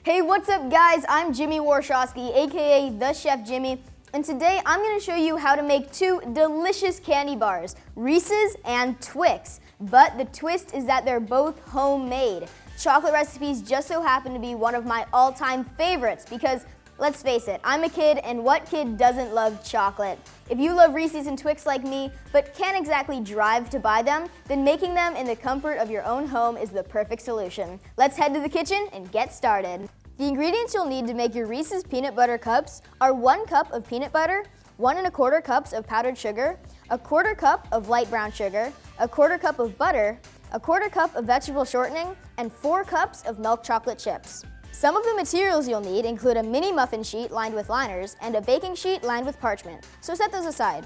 Hey, what's up guys? I'm Jimmy Warshawski, aka The Chef Jimmy, and today I'm going to show you how to make two delicious candy bars, Reese's and Twix. But the twist is that they're both homemade. Chocolate recipes just so happen to be one of my all-time favorites because, let's face it, I'm a kid, and what kid doesn't love chocolate? If you love Reese's and Twix like me, but can't exactly drive to buy them, then making them in the comfort of your own home is the perfect solution. Let's head to the kitchen and get started. The ingredients you'll need to make your Reese's peanut butter cups are 1 cup of peanut butter, 1 1/4 cups of powdered sugar, 1/4 cup of light brown sugar, 1/4 cup of butter, 1/4 cup of vegetable shortening, and 4 cups of milk chocolate chips. Some of the materials you'll need include a mini muffin sheet lined with liners and a baking sheet lined with parchment, so set those aside.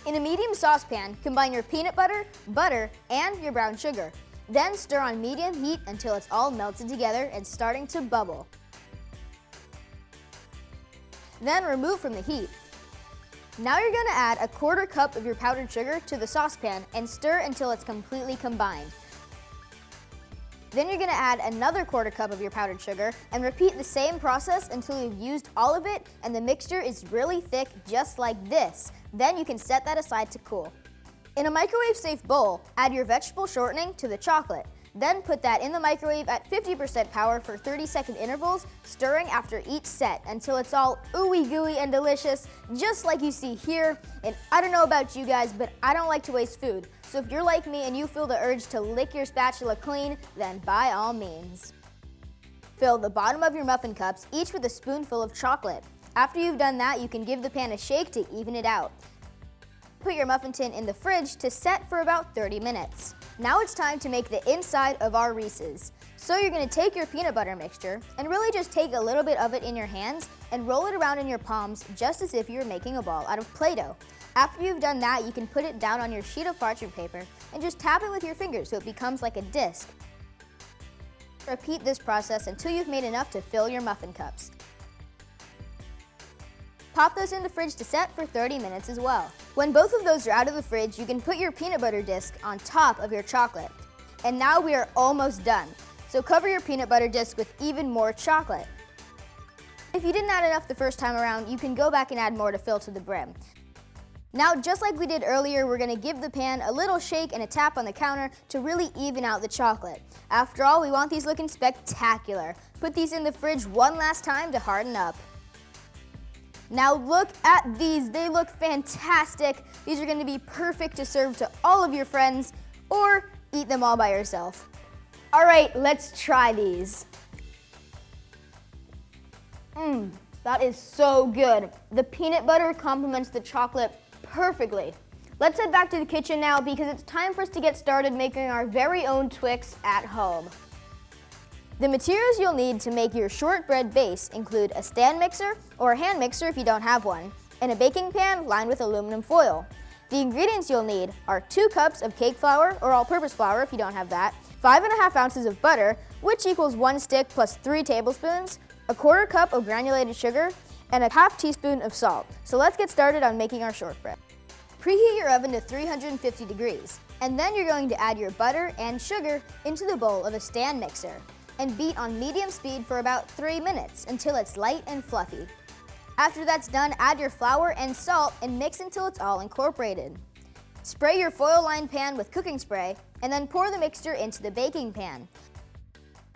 In a medium saucepan, combine your peanut butter, and your brown sugar. Then stir on medium heat until it's all melted together and starting to bubble. Then remove from the heat. Now you're going to add 1/4 cup of your powdered sugar to the saucepan and stir until it's completely combined. Then you're going to add another 1/4 cup of your powdered sugar and repeat the same process until you've used all of it and the mixture is really thick, just like this. Then you can set that aside to cool. In a microwave-safe bowl, add your vegetable shortening to the chocolate. Then put that in the microwave at 50% power for 30-second intervals, stirring after each set until it's all ooey gooey and delicious, just like you see here. And I don't know about you guys, but I don't like to waste food. So if you're like me and you feel the urge to lick your spatula clean, then by all means. Fill the bottom of your muffin cups, each with a spoonful of chocolate. After you've done that, you can give the pan a shake to even it out. Put your muffin tin in the fridge to set for about 30 minutes. Now it's time to make the inside of our Reese's. So you're going to take your peanut butter mixture and really just take a little bit of it in your hands and roll it around in your palms just as if you were making a ball out of Play-Doh. After you've done that, you can put it down on your sheet of parchment paper and just tap it with your fingers so it becomes like a disc. Repeat this process until you've made enough to fill your muffin cups. Pop those in the fridge to set for 30 minutes as well. When both of those are out of the fridge, you can put your peanut butter disc on top of your chocolate. And now we are almost done. So cover your peanut butter disc with even more chocolate. If you didn't add enough the first time around, you can go back and add more to fill to the brim. Now, just like we did earlier, we're gonna give the pan a little shake and a tap on the counter to really even out the chocolate. After all, we want these looking spectacular. Put these in the fridge one last time to harden up. Now look at these, they look fantastic. These are gonna be perfect to serve to all of your friends or eat them all by yourself. All right, let's try these. That is so good. The peanut butter complements the chocolate perfectly. Let's head back to the kitchen now because it's time for us to get started making our very own Twix at home. The materials you'll need to make your shortbread base include a stand mixer or a hand mixer if you don't have one, and a baking pan lined with aluminum foil. The ingredients you'll need are 2 cups of cake flour or all-purpose flour if you don't have that, 5 1/2 ounces of butter, which equals 1 stick plus 3 tablespoons, 1/4 cup of granulated sugar, and a 1/2 teaspoon of salt. So let's get started on making our shortbread. Preheat your oven to 350 degrees, and then you're going to add your butter and sugar into the bowl of a stand mixer and beat on medium speed for about 3 minutes until it's light and fluffy. After that's done, add your flour and salt and mix until it's all incorporated. Spray your foil-lined pan with cooking spray and then pour the mixture into the baking pan.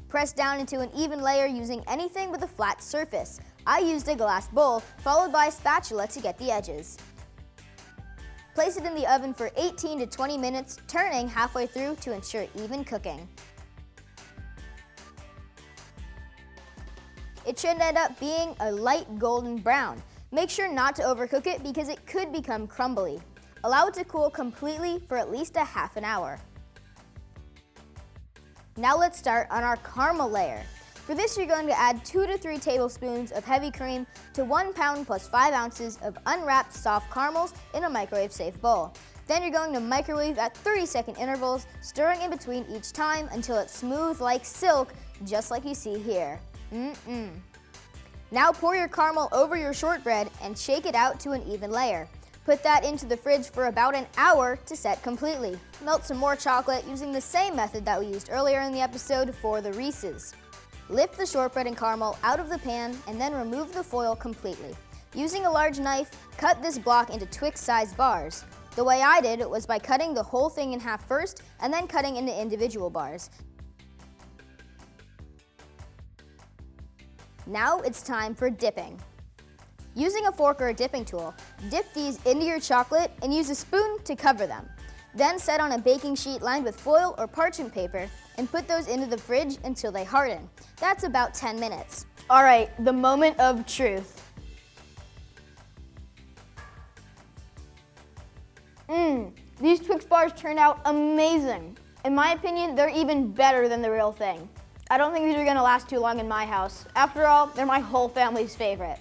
Press down into an even layer using anything with a flat surface. I used a glass bowl, followed by a spatula to get the edges. Place it in the oven for 18 to 20 minutes, turning halfway through to ensure even cooking. It should end up being a light golden brown. Make sure not to overcook it because it could become crumbly. Allow it to cool completely for at least a half an hour. Now let's start on our caramel layer. For this, you're going to add 2 to 3 tablespoons of heavy cream to 1 pound plus 5 ounces of unwrapped soft caramels in a microwave-safe bowl. Then you're going to microwave at 30-second intervals, stirring in between each time until it's smooth like silk, just like you see here. Now pour your caramel over your shortbread and shake it out to an even layer. Put that into the fridge for about an hour to set completely. Melt some more chocolate using the same method that we used earlier in the episode for the Reese's. Lift the shortbread and caramel out of the pan and then remove the foil completely. Using a large knife, cut this block into Twix-sized bars. The way I did it was by cutting the whole thing in half first and then cutting into individual bars. Now it's time for dipping. Using a fork or a dipping tool, dip these into your chocolate and use a spoon to cover them. Then set on a baking sheet lined with foil or parchment paper and put those into the fridge until they harden. That's about 10 minutes. All right, the moment of truth. These Twix bars turned out amazing. In my opinion, they're even better than the real thing. I don't think these are gonna last too long in my house. After all, they're my whole family's favorite.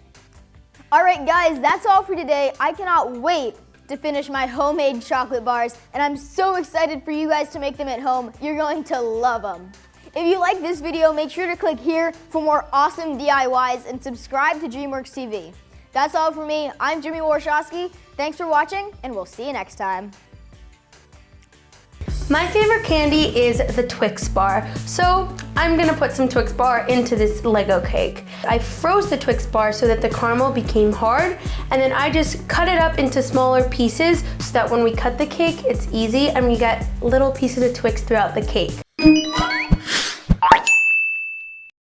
All right, guys, that's all for today. I cannot wait to finish my homemade chocolate bars, and I'm so excited for you guys to make them at home. You're going to love them. If you like this video, make sure to click here for more awesome DIYs and subscribe to DreamWorks TV. That's all for me. I'm Jimmy Warshawski. Thanks for watching, and we'll see you next time. My favorite candy is the Twix bar, so I'm gonna put some Twix bar into this Lego cake. I froze the Twix bar so that the caramel became hard, and then I just cut it up into smaller pieces so that when we cut the cake, it's easy and we get little pieces of Twix throughout the cake.